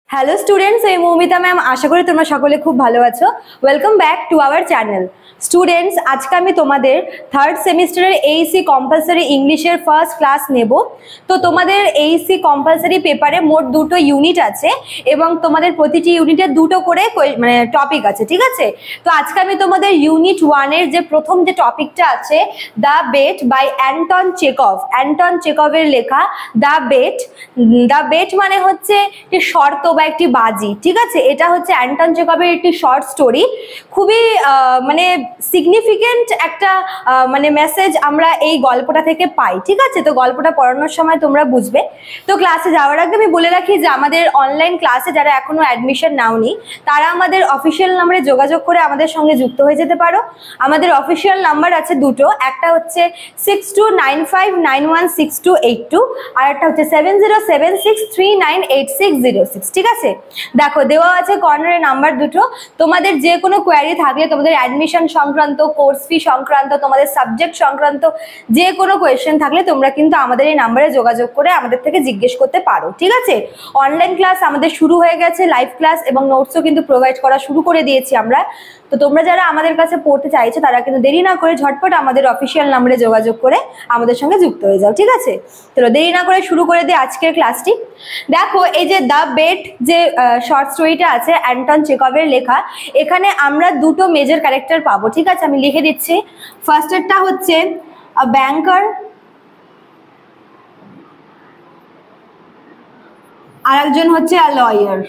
Hello students, এই Moumita ma'am. আশা করি তোমরা সকলে খুব ভালো আছো। Welcome back to our channel. Students, আজকে আমি তোমাদের থার্ড সেমিস্টারের এইসি কম্পালসারি ইংলিশের ফার্স্ট ক্লাস নেব। তো তোমাদের এইসি কম্পালসারি পেপারে মোট দুটো ইউনিট আছে এবং তোমাদের প্রতিটি ইউনিটে দুটো করে টপিক আছে, ঠিক আছে? তো আজকে আমি তোমাদের ইউনিট 1-এর যে প্রথম যে টপিকটা আছে, the bet by Anton Chekhov. Anton চেকভের লেখা দ্য বেট। দ্য বেট মানে হচ্ছে একটি শর্ত বা একটি বাজি, ঠিক আছে? এটা হচ্ছে অ্যান্টন চেকভের একটি শর্ট স্টোরি। খুবই সিগনিফিকেন্ট একটা মেসেজ আমরা এই গল্পটা থেকে পাই, ঠিক আছে? তো গল্পটা পড়ানোর সময় তোমরা বুঝবে। তো ক্লাসে যাওয়ার আগে আমি বলে রাখি যে আমাদের অনলাইন ক্লাসে যারা এখনো অ্যাডমিশন নাওনি তারা আমাদের অফিসিয়াল নাম্বারে যোগাযোগ করে আমাদের সঙ্গে যুক্ত হয়ে যেতে পারো। আমাদের অফিসিয়াল নাম্বার আছে দুটো, একটা হচ্ছে 6295916282 আর একটা হচ্ছে 7076398606, ঠিক আছে? দেখো, দেওয়া আছে কর্নারে নাম্বার দুটো। তোমাদের যে কোনো কোয়ারি থাকলে, তোমাদের অ্যাডমিশন সংক্রান্ত, কোর্স ফি সংক্রান্ত, তোমাদের সাবজেক্ট সংক্রান্ত যে কোনো কোয়েশ্চেন থাকলে তোমরা কিন্তু আমাদের এই নাম্বারে যোগাযোগ করে আমাদের থেকে জিজ্ঞেস করতে পারো, ঠিক আছে? অনলাইন ক্লাস আমাদের শুরু হয়ে গেছে, লাইভ ক্লাস এবং নোটসও কিন্তু প্রোভাইড করা শুরু করে দিয়েছি আমরা। তো তোমরা যারা আমাদের কাছে পড়তে চাইছো তারা কিন্তু দেরি না করে ঝটপট আমাদের অফিসিয়াল নাম্বারে যোগাযোগ করে আমাদের সঙ্গে যুক্ত হয়ে যাও, ঠিক আছে? তো দেরি না করে শুরু করে দিই আজকের ক্লাসটি। দেখো, এই যে দ্য বেট যে শর্ট স্টোরিটা আছে অ্যান্টন চেকভের লেখা, এখানে আমরা দুটো মেজর ক্যারেক্টার পাবো, ঠিক আছে? আমি লিখে দিচ্ছি। ফার্স্টেরটা হচ্ছে আ ব্যাংকার, আর একজন হচ্ছে আ লয়ার।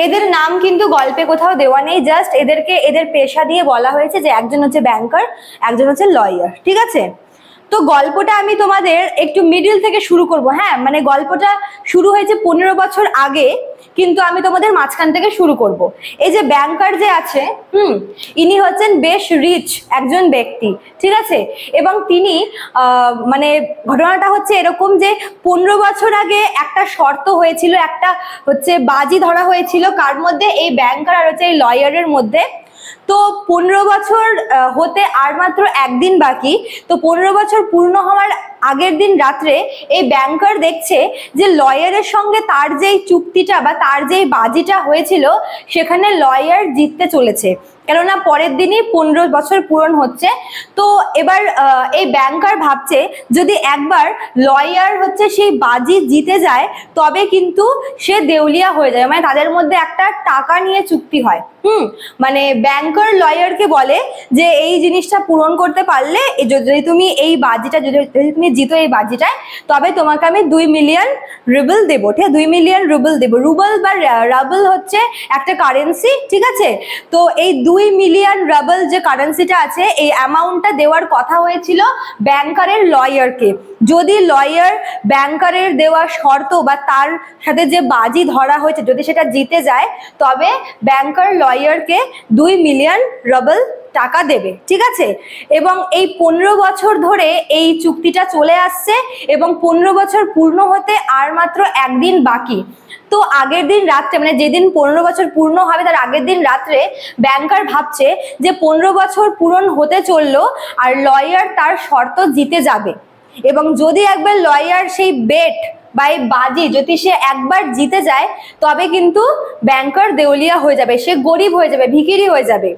এদের নাম কিন্তু গল্পে কোথাও দেওয়া নেই, জাস্ট এদেরকে এদের পেশা দিয়ে বলা হয়েছে যে একজন হচ্ছে ব্যাংকার, একজন হচ্ছে লয়ার, ঠিক আছে? তো গল্পটা আমি তোমাদের একটু মিডিল থেকে শুরু করব। হ্যাঁ, গল্পটা শুরু হয়েছে 15 বছর আগে, কিন্তু আমি তোমাদের মাঝখান থেকে শুরু করব। এই যে ব্যাংকার যে আছে, ইনি হচ্ছেন বেশ রিচ একজন ব্যক্তি, ঠিক আছে? এবং তিনি ঘটনাটা হচ্ছে এরকম যে 15 বছর আগে একটা শর্ত হয়েছিল, একটা হচ্ছে বাজি ধরা হয়েছিল, কার মধ্যে? এই ব্যাংকার আর হচ্ছে এই লয়ারের মধ্যে। তো 15 বছর হতে আর মাত্র একদিন বাকি। তো 15 বছর পূর্ণ হওয়ার আগের দিন রাত্রে এই ব্যাংকার দেখছে যে লয়ারের সঙ্গে তার যেই চুক্তিটা বা তার যেই বাজিটা হয়েছিল সেখানে লয়ার জিততে চলেছে, কেননা পরের দিনই 15 বছর পূরণ হচ্ছে। তো এবার এই ব্যাংকার ভাবছে যদি একবার লয়ার হচ্ছে সেই বাজি জিতে যায় তবে কিন্তু সে দেউলিয়া হয়ে যাবে, তাদের মধ্যে একটা টাকা নিয়ে চুক্তি হয়। ব্যাংকার লয়ারকে বলে যে এই জিনিসটা পূরণ করতে পারলে, যদি তুমি এই বাজিটা যদি তুমি জিতো এই বাজিটায়, তবে তোমাকে আমি 2 মিলিয়ন রুবেল দেবো, ঠিক আছে? 2 মিলিয়ন রুবেল দেবো। রুবেল বা রাবেল হচ্ছে একটা কারেন্সি, ঠিক আছে? তো এই 2 মিলিয়ন রাবেল যে কারেন্সিটা আছে, এই অ্যামাউন্টটা দেওয়ার কথা হয়েছিল ব্যাংকারের লয়ারকে। যদি লয়ার ব্যাংকারের দেওয়া শর্ত বা তার সাথে যে বাজি ধরা হয়েছে যদি সেটা জিতে যায়, তবে ব্যাংকার লয়ারকে 2 মিলিয়ন রাবেল টাকা দেবে, ঠিক আছে? এবং এই 15 বছর ধরে এই চুক্তিটা চলে আসছে এবং 15 বছর পূর্ণ হতে আর মাত্র একদিন বাকি। তো আগের দিন রাত্রে, যেদিন 15 বছর পূর্ণ হবে তার আগের দিন রাত্রে ব্যাংকার ভাবছে যে 15 বছর পূরণ হতে চললো আর লয়ার তার শর্ত জিতে যাবে। এবং যদি একবার লয়ার সেই বেট বা এই বাজি যদি সে একবার জিতে যায় তবে কিন্তু ব্যাংকার দেউলিয়া হয়ে যাবে, সে গরিব হয়ে যাবে, ভিখিরি হয়ে যাবে।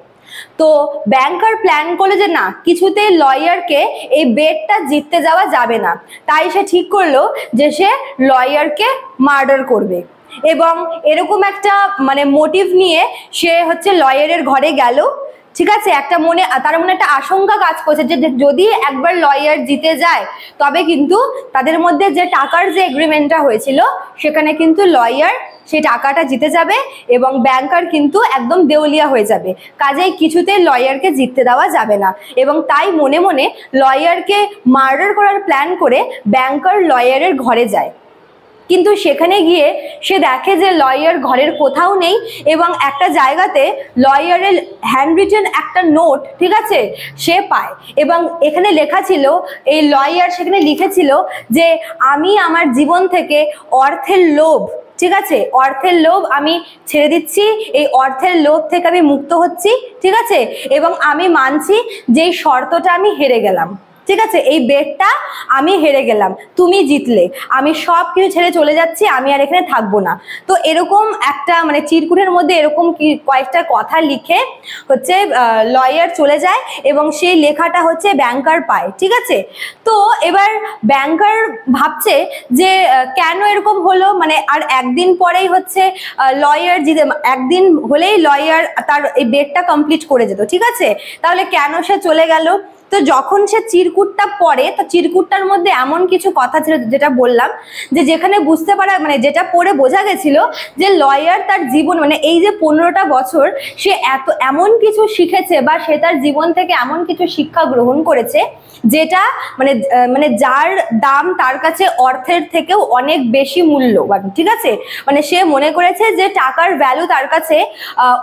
তো ব্যাংকার প্ল্যান করলো যে না, কিছুতেই লয়ারকে এই বেটটা জিততে যাওয়া যাবে না। তাই সে ঠিক করলো যে সে লয়ারকে মার্ডার করবে। এবং এরকম একটা মোটিভ নিয়ে সে হচ্ছে লয়ারের ঘরে গেল, ঠিক আছে? তার মনে একটা আশঙ্কা কাজ করছে যে যদি একবার লয়ার জিতে যায় তবে কিন্তু তাদের মধ্যে যে টাকার যে এগ্রিমেন্টটা হয়েছিল সেখানে কিন্তু লয়ার সেই টাকাটা জিতে যাবে এবং ব্যাংকার কিন্তু একদম দেউলিয়া হয়ে যাবে। কাজেই কিছুতেই লয়ারকে জিততে দেওয়া যাবে না। এবং তাই মনে মনে লয়ারকে মার্ডার করার প্ল্যান করে ব্যাংকার লয়ারের ঘরে যায়। কিন্তু সেখানে গিয়ে সে দেখে যে লয়ার ঘরের কোথাও নেই এবং একটা জায়গাতে লয়ারের হ্যান্ড রিটেন একটা নোট, ঠিক আছে, সে পায়। এবং এখানে লেখা ছিল, এই লয়ার সেখানে লিখেছিল যে আমি আমার জীবন থেকে অর্থের লোভ, ঠিক আছে, অর্থের লোভ আমি ছেড়ে দিচ্ছি, এই অর্থের লোভ থেকে আমি মুক্ত হচ্ছি, ঠিক আছে? এবং আমি মানছি যে এই শর্তটা আমি হেরে গেলাম, ঠিক আছে, এই বেটটা আমি হেরে গেলাম, তুমি জিতলে, আমি সব কিছু ছেড়ে চলে যাচ্ছি, আমি আর এখানে থাকবো না। তো এরকম একটা মানে চিরকুটের মধ্যে এরকম কয়েকটা কথা লিখে হচ্ছে লয়ার চলে যায় এবং সেই লেখাটা হচ্ছে ব্যাংকার পায়। ঠিক আছে, তো এবার ব্যাংকার ভাবছে যে কেন এরকম হলো, মানে আর একদিন পরেই হচ্ছে লয়ার জিতে, একদিন হলেই লয়ার তার এই বেটটা কমপ্লিট করে যেত। ঠিক আছে, তাহলে কেন সে চলে গেল? তো যখন সে চিরকুটটা পড়ে, তো চিরকুটটার মধ্যে এমন কিছু কথা ছিল যেটা বললাম, যে যেখানে বুঝতে পারা মানে যেটা পড়ে বোঝা গেছিল যে লয়ার তার জীবন মানে এই যে 15টা বছর সে এমন কিছু শিখেছে বা সে তার জীবন থেকে এমন কিছু শিক্ষা গ্রহণ করেছে যেটা মানে মানে যার দাম তার কাছে অর্থের থেকেও অনেক বেশি মূল্যবান। ঠিক আছে, মানে সে মনে করেছে যে টাকার ভ্যালু তার কাছে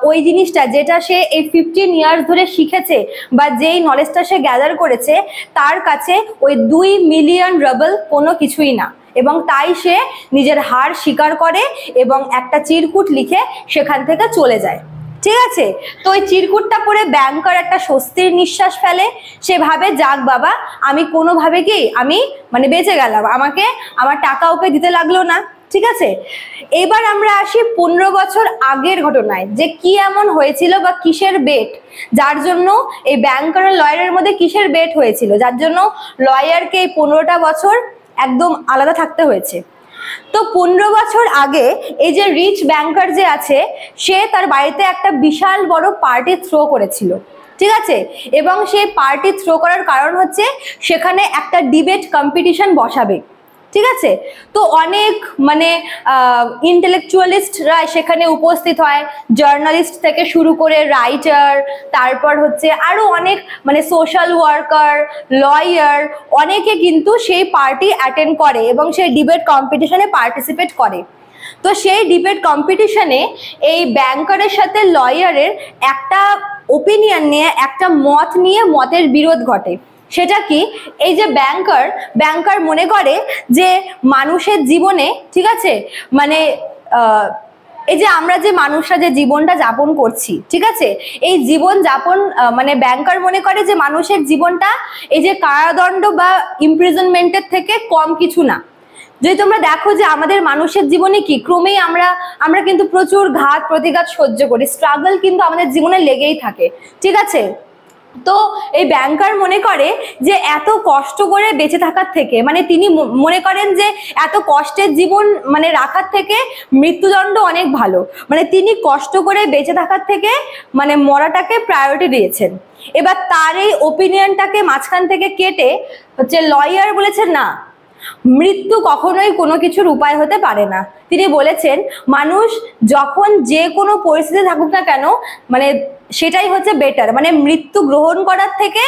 ওই জিনিসটা যেটা সে এই 15 ইয়ার্স ধরে শিখেছে বা যেই নলেজটা সে গ্যাদার করেছে তার কাছে ওই 2 মিলিয়ন রাবল কোনো কিছুই না, এবং তাই সে নিজের হার স্বীকার করে এবং একটা চিরকুট লিখে সেখান থেকে চলে যায়। ঠিক আছে, তো ওই চিরকুটটা পরে ব্যাংকার একটা স্বস্তির নিঃশ্বাস ফেলে। সে ভাবে যাক বাবা, আমি কোনোভাবে কি আমি মানে বেঁচে গেলাম, আমাকে আমার টাকা ওকে দিতে লাগলো না। ঠিক আছে, এবার আমরা আসি 15 বছর আগের ঘটনায়, যে কি এমন হয়েছিল বা কিসের বেট যার জন্য এই ব্যাংকার আর লয়ারের মধ্যে কিসের বেট হয়েছিল যার জন্য লয়ারকে এই 15টা বছর একদম আলাদা থাকতে হয়েছে। তো 15 বছর আগে এই যে রিচ ব্যাংকার যে আছে সে তার বাড়িতে একটা বিশাল বড় পার্টি থ্রো করেছিল। ঠিক আছে, এবং সেই পার্টি থ্রো করার কারণ হচ্ছে সেখানে একটা ডিবেট কম্পিটিশন বসাবে। ঠিক আছে, তো অনেক মানে ইন্টেলেকচুয়ালিস্টরা সেখানে উপস্থিত হয়, জার্নালিস্ট থেকে শুরু করে রাইটার, তারপর হচ্ছে আরো অনেক মানে সোশ্যাল ওয়ার্কার, লয়ার, অনেকে কিন্তু সেই পার্টি অ্যাটেন্ড করে এবং সেই ডিবেট কম্পিটিশনে পার্টিসিপেট করে। তো সেই ডিবেট কম্পিটিশনে এই ব্যাংকারের সাথে লয়ারের একটা ওপিনিয়ন নিয়ে একটা মত নিয়ে মতের বিরোধ ঘটে। সেটা কি, এই যে ব্যাংকার মনে করে যে মানুষের জীবনে, ঠিক আছে, মানে এই যে আমরা যে মানুষরা যে জীবনটা যাপন করছি, ঠিক আছে, এই জীবন যাপন মানে ব্যাংকার মনে করে যে মানুষের জীবনটা এই যে কারাদণ্ড বা ইমপ্রিজনমেন্টের থেকে কম কিছু না। যদি তোমরা দেখো যে আমাদের মানুষের জীবনে কি ক্রমেই আমরা কিন্তু প্রচুর ঘাত প্রতিঘাত সহ্য করি, স্ট্রাগল কিন্তু আমাদের জীবনে লেগেই থাকে। ঠিক আছে, তো এই ব্যাংকার মনে করে যে এত কষ্ট করে বেঁচে থাকার থেকে, মানে তিনি মনে করেন যে এত কষ্টের জীবন মানে রাখার থেকে মৃত্যুদণ্ড অনেক ভালো, মানে তিনি কষ্ট করে বেঁচে থাকার থেকে মানে মরাটাকে প্রায়োরিটি দিয়েছেন। এবার তার এই ওপিনিয়নটাকে মাঝখান থেকে কেটে হচ্ছে লয়ার বলেছেন না, মৃত্যু কখনোই কোনো কিছুর উপায় হতে পারে না। তিনি বলেছেন মানুষ যখন যে কোনো পরিস্থিতি থাকুক না কেন মানে সেটাই হচ্ছে বেটার, মানে মৃত্যু গ্রহণ করার থেকে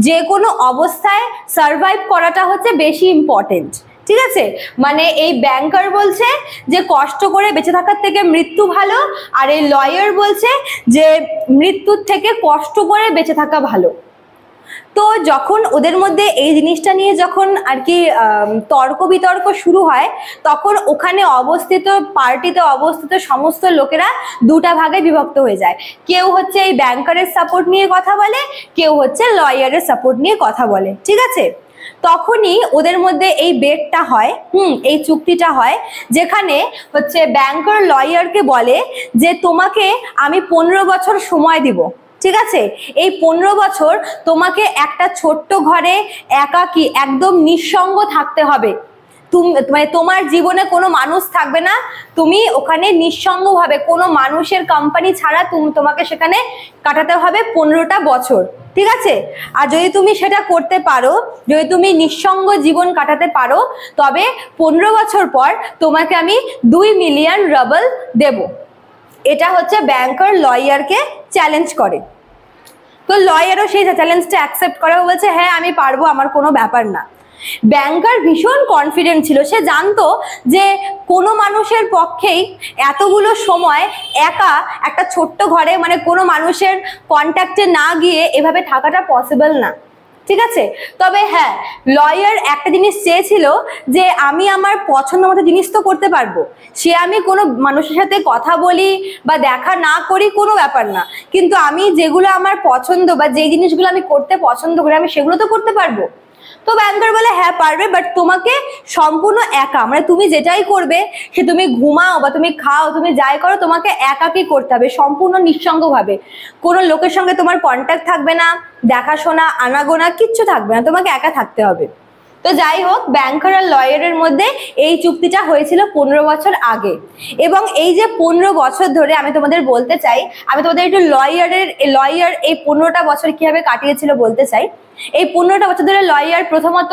যে কোনো অবস্থায় সার্ভাইভ করাটা হচ্ছে বেশি ইম্পর্টেন্ট। ঠিক আছে, মানে এই ব্যাংকার বলছে যে কষ্ট করে বেঁচে থাকার থেকে মৃত্যু ভালো, আর এই লয়ার বলছে যে মৃত্যুর থেকে কষ্ট করে বেঁচে থাকা ভালো। তো যখন ওদের মধ্যে এই জিনিসটা নিয়ে যখন আর কি তর্ক বিতর্ক শুরু হয়, তখন ওখানে অবস্থিত পার্টিতে অবস্থিত সমস্ত লোকেরা দুটা ভাগে বিভক্ত হয়ে যায়। কেউ হচ্ছে এই ব্যাংকারের সাপোর্ট নিয়ে কথা বলে, কেউ হচ্ছে লয়ারের সাপোর্ট নিয়ে কথা বলে। ঠিক আছে, তখনই ওদের মধ্যে এই বেটটা হয়, এই চুক্তিটা হয়, যেখানে হচ্ছে ব্যাংকার লয়ারকে বলে যে তোমাকে আমি 15 বছর সময় দিব। ঠিক আছে, এই 15 বছর তোমাকে একটা ছোট্ট ঘরে একাকী একদম নিঃসঙ্গ থাকতে হবে, মানে তোমার জীবনে কোনো মানুষ থাকবে না, তুমি ওখানে নিঃসঙ্গভাবে কোনো মানুষের কোম্পানি ছাড়া তোমাকে সেখানে কাটাতে হবে 15টা বছর। ঠিক আছে, আর যদি তুমি সেটা করতে পারো, যদি তুমি নিঃসঙ্গ জীবন কাটাতে পারো, তবে 15 বছর পর তোমাকে আমি 2 মিলিয়ন রাবল দেব। এটা হচ্ছে ব্যাংকার লয়ারকে চ্যালেঞ্জ করে। তো লয়ারও সেই চ্যালেঞ্জটা অ্যাকসেপ্ট করে, বলছে হ্যাঁ আমি পারবো, আমার কোনো ব্যাপার না। ব্যাংকার ভীষণ কনফিডেন্ট ছিল, সে জানতো যে কোনো মানুষের পক্ষেই এতগুলো সময় একা একটা ছোট্ট ঘরে মানে কোনো মানুষের কন্ট্যাক্টে না গিয়ে এভাবে থাকাটা পসিবল না। ঠিক আছে, তবে হ্যাঁ লয়ার একটা জিনিস চেয়েছিল যে আমি আমার পছন্দ মতো জিনিস তো করতে পারবো, সে আমি কোনো মানুষের সাথে কথা বলি বা দেখা না করি কোনো ব্যাপার না, কিন্তু আমি যেগুলো আমার পছন্দ বা যে জিনিসগুলো আমি করতে পছন্দ করি আমি সেগুলো তো করতে পারবো। তো ব্যাংকার বলে হ্যাঁ পারবে, বাট তোমাকে সম্পূর্ণ একা, মানে তুমি যেটাই করবে, সে তুমি ঘুমাও বা তুমি খাও, তুমি যাই করো, তোমাকে একাকি করতে হবে, সম্পূর্ণ নিঃসঙ্গভাবে। কোনো লোকের সঙ্গে তোমার কন্ট্যাক্ট থাকবে না, দেখাশোনা আনাগোনা কিচ্ছু থাকবে না, তোমাকে একা থাকতে হবে। তো যাই হোক, ব্যাংকার আর লয়ারের মধ্যে এই চুক্তিটা হয়েছিল 15 বছর আগে। এবং এই যে 15 বছর ধরে আমি তোমাদের বলতে চাই, আমি তোমাদের একটু লয়ার এই 15টা বছর কিভাবে কাটিয়েছিল বলতে চাই। এই 15টা বছর ধরে লয়ার প্রথমত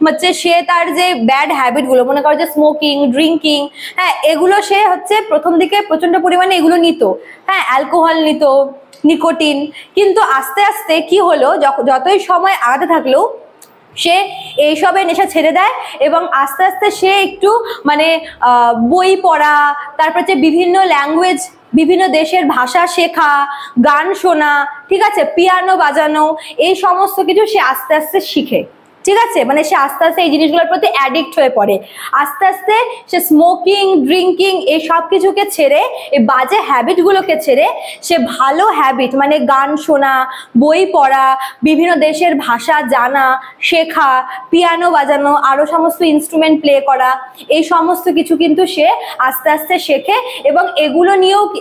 হচ্ছে সে তার যে ব্যাড হ্যাবিট গুলো, মনে করো যে স্মোকিং, ড্রিঙ্কিং, হ্যাঁ, এগুলো সে হচ্ছে প্রথম দিকে প্রচন্ড পরিমাণে এগুলো নিত, হ্যাঁ, অ্যালকোহল নিত, নিকোটিন। কিন্তু আস্তে আস্তে কি হলো, যতই সময় আগাতে থাকলো সে এইসবের নেশা ছেড়ে দেয় এবং আস্তে আস্তে সে একটু মানে বই পড়া, তারপর যে বিভিন্ন ল্যাঙ্গুয়েজ, বিভিন্ন দেশের ভাষা শেখা, গান শোনা, ঠিক আছে, পিয়ানো বাজানো, এই সমস্ত কিছু সে আস্তে আস্তে শিখে। ঠিক আছে, মানে সে আস্তে আস্তে এই জিনিসগুলোর প্রতি অ্যাডিক্ট হয়ে পড়ে। আস্তে আস্তে সে স্মোকিং, ড্রিঙ্কিং এই সব কিছুকে ছেড়ে, এই বাজে হ্যাবিটগুলোকে ছেড়ে সে ভালো হ্যাবিট মানে গান শোনা, বই পড়া, বিভিন্ন দেশের ভাষা জানা, শেখা, পিয়ানো বাজানো, আরও সমস্ত ইনস্ট্রুমেন্ট প্লে করা, এই সমস্ত কিছু কিন্তু সে আস্তে আস্তে শেখে। এবং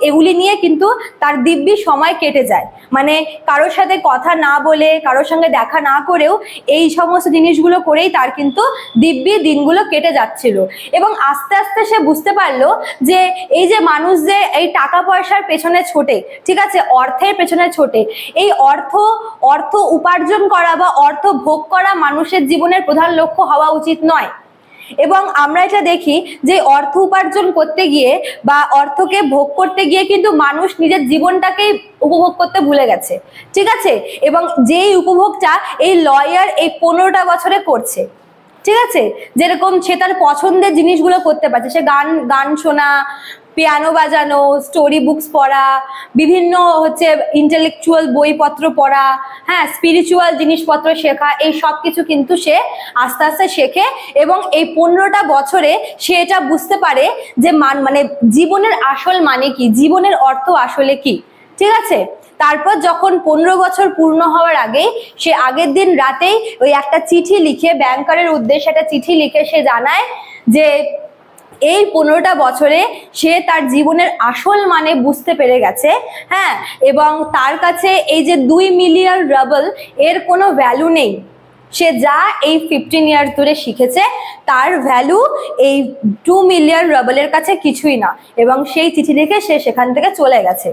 এগুলি নিয়ে কিন্তু তার দিব্যি সময় কেটে যায়, মানে কারোর সাথে কথা না বলে, কারোর সঙ্গে দেখা না করেও এই সমস্ত জিনিসগুলো করেই তার কিন্তু দিব্যি দিনগুলো কেটে যাচ্ছিল। এবং আস্তে আস্তে সে বুঝতে পারলো যে এই যে মানুষ যে এই টাকা পয়সার পেছনে ছোটে, ঠিক আছে, অর্থের পেছনে ছোটে, এই অর্থ উপার্জন করা বা অর্থ ভোগ করা মানুষের জীবনের প্রধান লক্ষ্য হওয়া উচিত নয়। এবং আমরা এটা দেখি যে অর্থ উপার্জন করতে গিয়ে বা অর্থকে ভোগ করতে গিয়ে কিন্তু মানুষ নিজের জীবনটাকেই উপভোগ করতে ভুলে গেছে। ঠিক আছে, এবং যেই উপভোগটা এই লয়ার এই 15টা বছরে করছে, ঠিক আছে, যেরকম সে তার পছন্দের জিনিসগুলো করতে পারছে, সে গান শোনা, পিয়ানো বাজানো, স্টোরি বুকস পড়া, বিভিন্ন হচ্ছে ইন্টেলেকচুয়াল বইপত্র পড়া, হ্যাঁ, স্পিরিচুয়াল জিনিসপত্র শেখা, এই সব কিছু কিন্তু সে আস্তে আস্তে শেখে। এবং এই 15টা বছরে সে এটা বুঝতে পারে যে মানে জীবনের আসল মানে কি, জীবনের অর্থ আসলে কি। ঠিক আছে, তারপর যখন 15 বছর পূর্ণ হওয়ার আগে সে আগের দিন রাতেই ওই একটা চিঠি লিখে, ব্যাংকারের উদ্দেশ্যে একটা চিঠি লিখে সে জানায় যে এই 15টা বছরে সে তার জীবনের আসল মানে বুঝতে পেরে গেছে, হ্যাঁ, এবং তার কাছে এই যে 2 মিলিয়ন রাবল এর কোনো ভ্যালু নেই। সে যা এই 15 ইয়ার্স ধরে শিখেছে তার ভ্যালু এই 2 মিলিয়ন রাবলের কাছে কিছুই না। এবং সেই চিঠি লিখে সে সেখান থেকে চলে গেছে।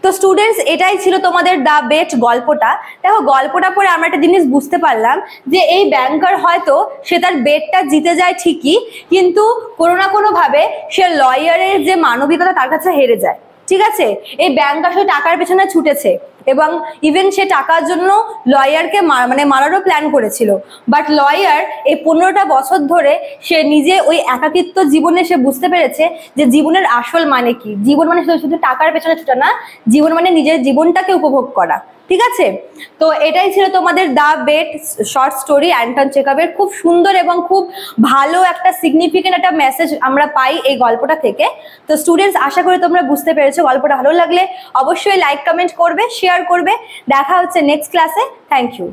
তো স্টুডেন্টস, এটাই ছিল তোমাদের দ্য বেট গল্পটা। দেখো, গল্পটা পড়ে আমরা একটা জিনিস বুঝতে পারলাম যে এই ব্যাংকার হয়তো সে তার বেটটা জিতে যায় ঠিকই, কিন্তু কোনো না কোনোভাবে সে লয়ারের যে মানবিকতা তার কাছে হেরে যায়। ঠিক আছে, এই ব্যাংকার সে টাকার পেছনে ছুটেছে এবং ইভেন সে টাকার জন্য লয়ারকে মানে মারারও প্ল্যান করেছিল। বাট লয়ার এই 15টা বছর ধরে সে নিজে ওই একাকিত্ব জীবনে সে বুঝতে পেরেছে যে জীবনের আসল মানে কি। জীবন মানে শুধু টাকার পেছনে ছুটা না, জীবন মানে নিজের জীবনটাকে উপভোগ করা। ঠিক আছে, তো এটাই ছিল তোমাদের the bet short story Anton চেকআপের। খুব সুন্দর এবং খুব ভালো একটা সিগনিফিকেন্ট একটা মেসেজ আমরা পাই এই গল্পটা থেকে। তো স্টুডেন্টস, আশা করি তোমরা বুঝতে পেরেছো। গল্পটা ভালো লাগলে অবশ্যই লাইক, কমেন্ট করবে, শেয়ার করবে। দেখা হচ্ছে নেক্সট ক্লাসে। Thank you.